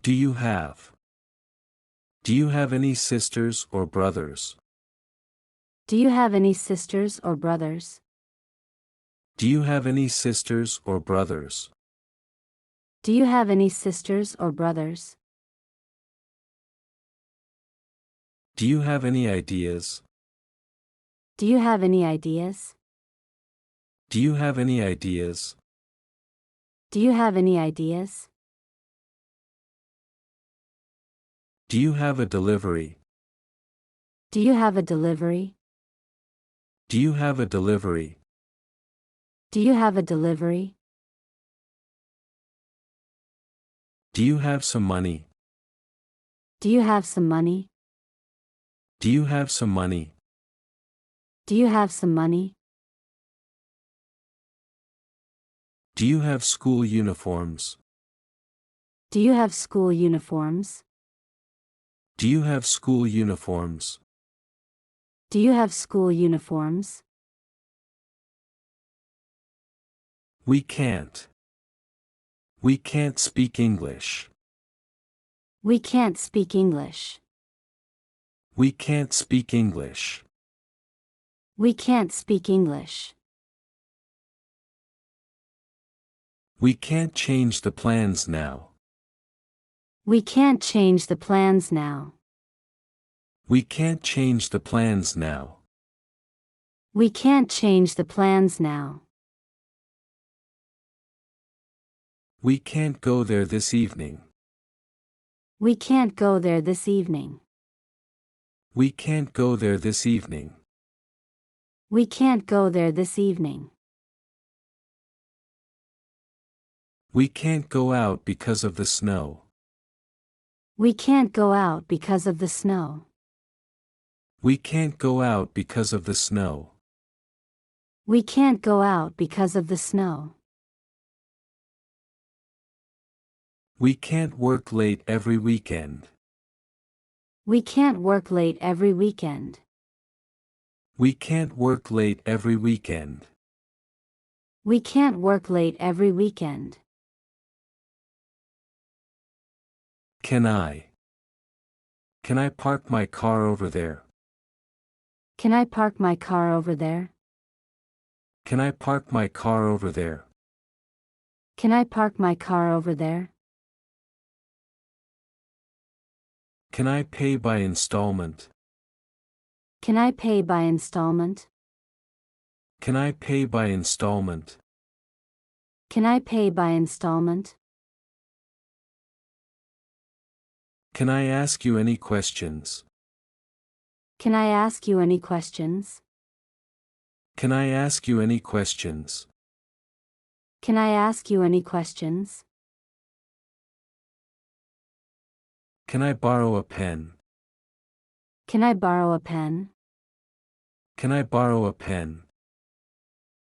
Do you have? Do you have any sisters or brothers? Do you have any sisters or brothers? Do you have any sisters or brothers? Do you have any sisters or brothers? Do you have any ideas? Do you have any ideas? Do you have any ideas? Do you have any ideas? Do you have a delivery? Do you have a delivery? Do you have a delivery? Do you have a delivery? Do you have some money? Do you have some money? Do you have some money? Do you have some money? Do you have school uniforms? Do you have school uniforms? Do you have school uniforms? Do you have school uniforms? We can't. We can't speak English. We can't speak English. We can't speak English. We can't speak English. We can't change the plans now. We can't change the plans now. We can't change the plans now. We can't change the plans now. We can't go there this evening. We can't go there this evening. We can't go there this evening. We can't go there this evening. We can't go out because of the snow. We can't go out because of the snow. We can't go out because of the snow. We can't go out because of the snow. We can't work late every weekend. We can't work late every weekend. We can't work late every weekend. We can't work late every weekend. Can I park my car over there? Can I park my car over there? Can I park my car over there? Can I park my car over there? Can I pay by installment? Can I pay by installment? Can I pay by installment? Can I pay by installment? Can I ask you any questions? Can I ask you any questions? Can I ask you any questions? Can I ask you any questions? Can I borrow a pen? Can I borrow a pen? Can I borrow a pen?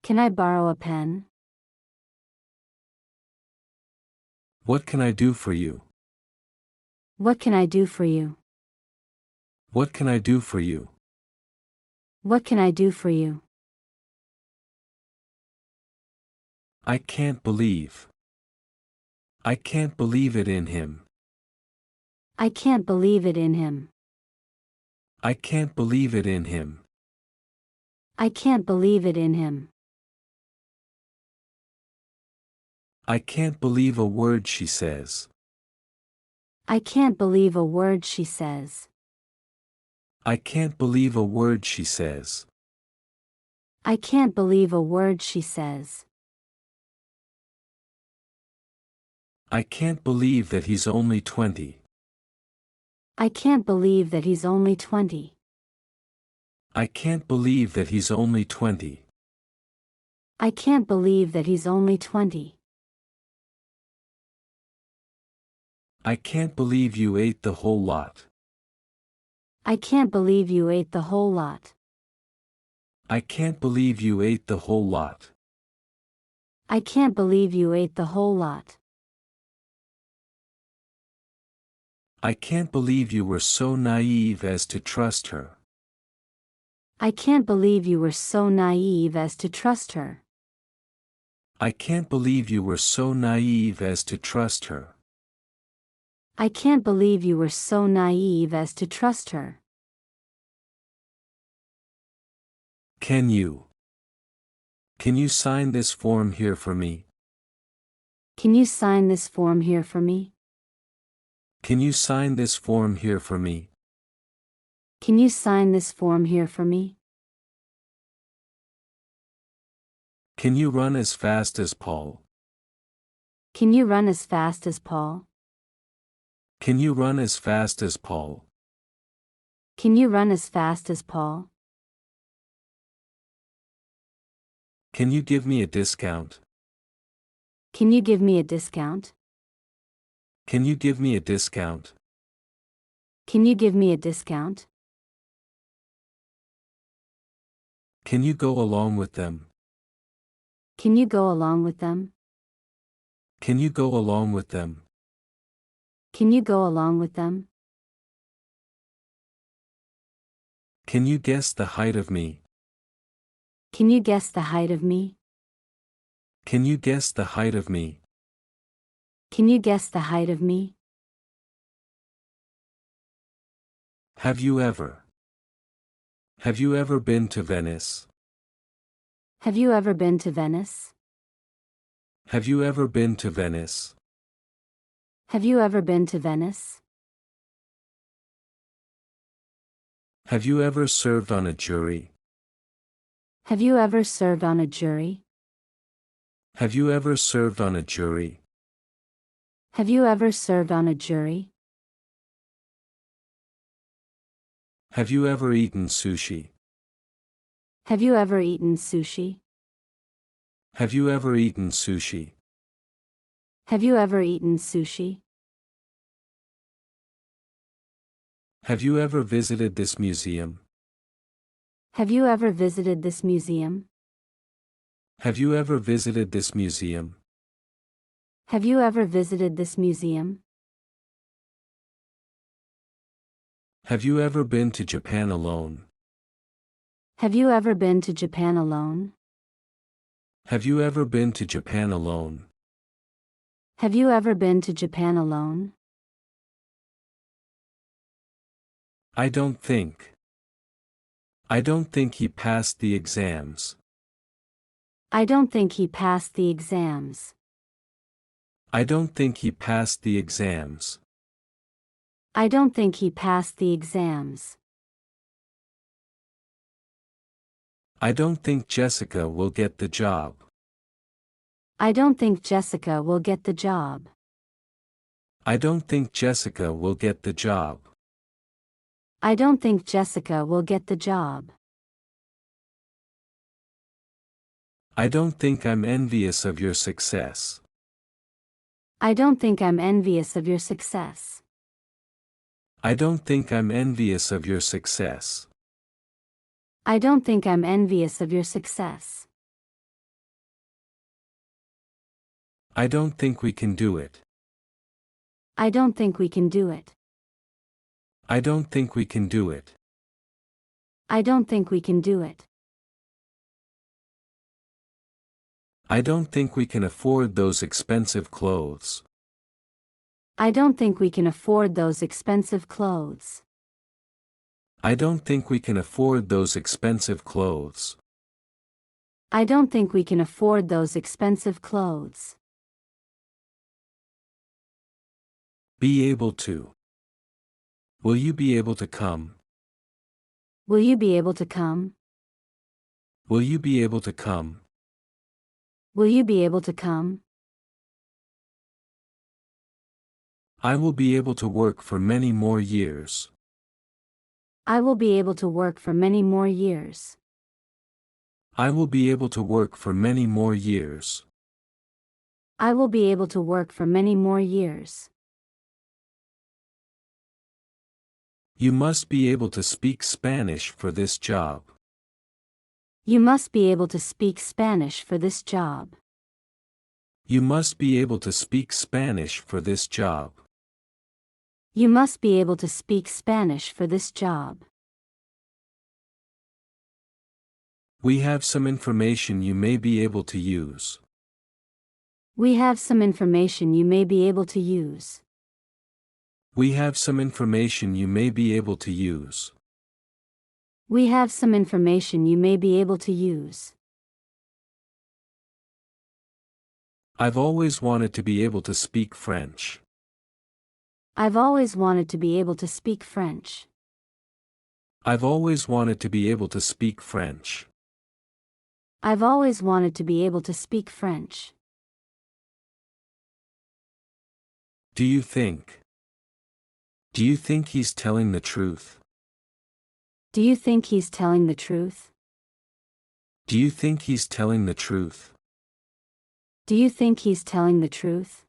Can I borrow a pen? What can I do for you? What can I do for you? What can I do for you? What can I do for you? I can't believe. I can't believe it in him. I can't believe it in him. I can't believe it in him. I can't believe it in him. I can't believe a word she says. I can't believe a word she says. I can't believe a word she says. I can't believe a word she says. I can't believe that he's only 20. I can't believe that he's only 20. I can't believe that he's only 20. I can't believe that he's only 20. I can't believe you ate the whole lot. I can't believe you ate the whole lot. I can't believe you ate the whole lot. I can't believe you ate the whole lot. I can't believe you were so naive as to trust her. I can't believe you were so naive as to trust her. I can't believe you were so naive as to trust her. I can't believe you were so naive as to trust her. Can you sign this form here for me? Can you sign this form here for me? Can you sign this form here for me? Can you sign this form here for me? Can you run as fast as Paul? Can you run as fast as Paul? Can you run as fast as Paul? Can you run as fast as Paul? Can you give me a discount? Can you give me a discount? Can you give me a discount? Can you give me a discount? Can you go along with them? Can you go along with them? Can you go along with them? Can you go along with them? Can you guess the height of me? Can you guess the height of me? Can you guess the height of me? Can you guess the height of me? Have you ever been to Venice? Have you ever been to Venice? Have you ever been to Venice? Have you ever been to Venice? Have you ever served on a jury? Have you ever served on a jury? Have you ever served on a jury? Have you ever served on a jury? Have you ever eaten sushi? Have you ever eaten sushi? Have you ever eaten sushi? Have you ever eaten sushi? Have you ever visited this museum? Have you ever visited this museum? Have you ever visited this museum? Have you ever visited this museum? Have you ever been to Japan alone? Have you ever been to Japan alone? Have you ever been to Japan alone? Have you ever been to Japan alone? I don't think he passed the exams. I don't think he passed the exams. I don't think he passed the exams. I don't think he passed the exams. I don't think Jessica will get the job. I don't think Jessica will get the job. I don't think Jessica will get the job. I don't think Jessica will get the job. I don't think I'm envious of your success. I don't think I'm envious of your success. I don't think I'm envious of your success. I don't think I'm envious of your success. I don't think we can do it. I don't think we can do it. I don't think we can do it. I don't think we can do it. I don't think we can afford those expensive clothes. I don't think we can afford those expensive clothes. I don't think we can afford those expensive clothes. I don't think we can afford those expensive clothes. Be able to. Will you be able to come? Will you be able to come? Will you be able to come? Will you be able to come? I will be able to work for many more years. I will be able to work for many more years. I will be able to work for many more years. I will be able to work for many more years. You must be able to speak Spanish for this job. You must be able to speak Spanish for this job. You must be able to speak Spanish for this job. You must be able to speak Spanish for this job. We have some information you may be able to use. We have some information you may be able to use. We have some information you may be able to use. We have some information you may be able to use. I've always wanted to be able to speak French. I've always wanted to be able to speak French. I've always wanted to be able to speak French. I've always wanted to be able to speak French. Do you think? Do you think he's telling the truth? Do you think he's telling the truth? Do you think he's telling the truth? Do you think he's telling the truth?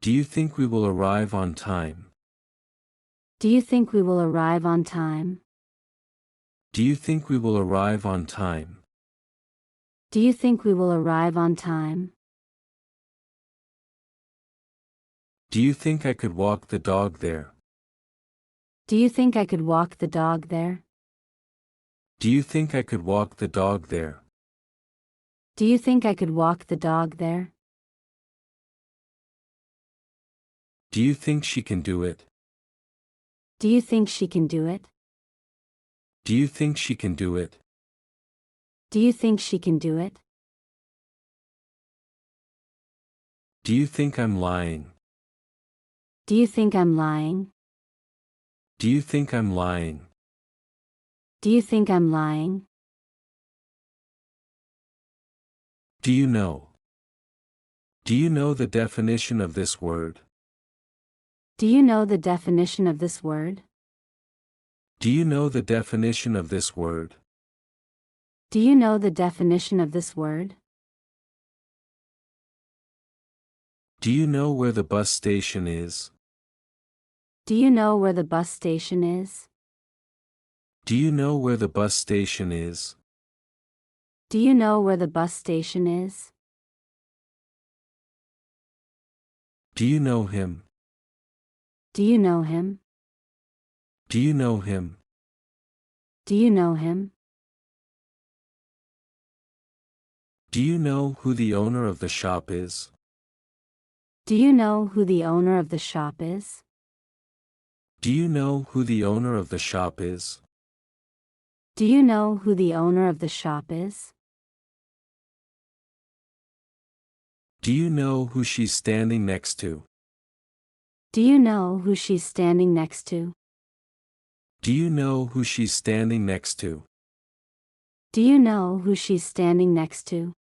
Do you think we will arrive on time? Do you think we will arrive on time? Do you think we will arrive on time? Do you think we will arrive on time? Do you think I could walk the dog there? Do you think I could walk the dog there? Do you think I could walk the dog there? Do you think I could walk the dog there? Do you think she can do it? Do you think she can do it? Do you think she can do it? Do you think she can do it? Do you think I'm lying? Do you think I'm lying? Do you think I'm lying? Do you think I'm lying? Do you know? Do you know the definition of this word? Do you know the definition of this word? Do you know the definition of this word? Do you know the definition of this word? Do you know where the bus station is? Do you know where the bus station is? Do you know where the bus station is? Do you know where the bus station is? Do you know him? Do you know him? Do you know him? Do you know him? Do you know who the owner of the shop is? Do you know who the owner of the shop is? Do you know who the owner of the shop is? Do you know who the owner of the shop is? Do you know who she's standing next to? Do you know who she's standing next to? Do you know who she's standing next to? Do you know who she's standing next to?